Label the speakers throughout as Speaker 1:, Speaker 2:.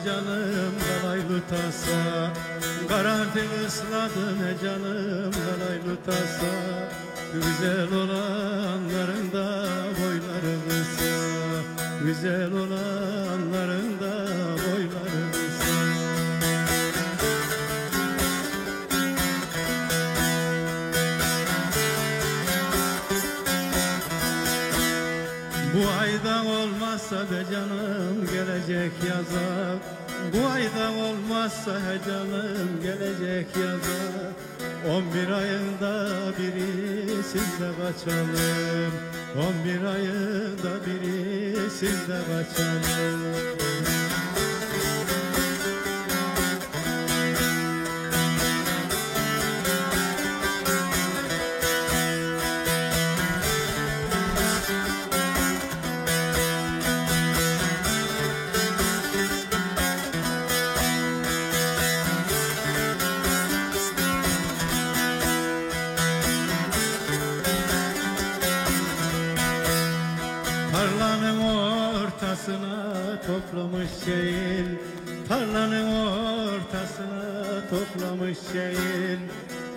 Speaker 1: canım kalaylı tasa. Karardı ısladı ne canım kalaylı tasa. Güzel olanların da boyları kısa, güzel olanların da boyları kısa. Bu ayda olmazsa be canım gelecek yaza. Bu ayda olmazsa he canım gelecek yaza. 11 ayında birisinde kaçalım, 11 ayında birisinde kaçalım. Tarlanın ortasına toplamış şeyin, tarlanın ortasına toplamış şeyin.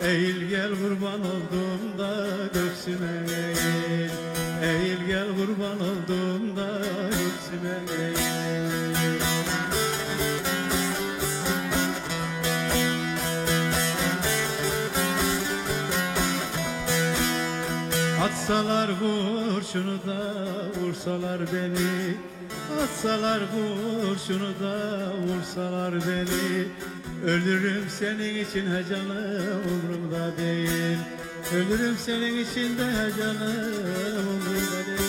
Speaker 1: Eğil gel kurban olduğumda göksüme eğil, eğil gel kurban olduğumda göksüme eğil. Atsalar kurşunu da vursalar beni, atsalar kurşunu da vursalar beni. Ölürüm senin için he canım umrumda değil, ölürüm senin için de he canım umrumda değil.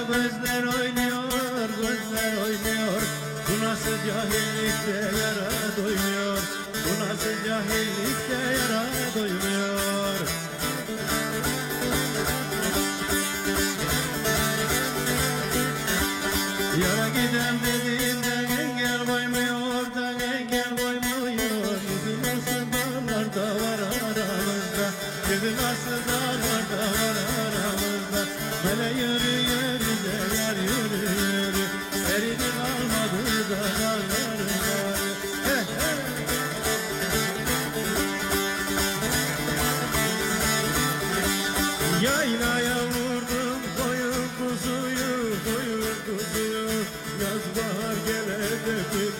Speaker 1: Gözler oynuyor, gözler oynuyor. Bu nasıl cahillikte yara doymuyor, bu nasıl cahillikte yara doymuyor. Yara giden dediğinde engel koymuyor da engel koymuyor. Gibi nasıl dağlarda var aramızda, gibi nasıl dağlarda var aramızda. Hele yürü yürü de yar yürü yürü, eridi kalmadı da dağların var. Yaylaya vurdum koyun kuzuyu, koyun kuzuyu. Yaz bahar gelecek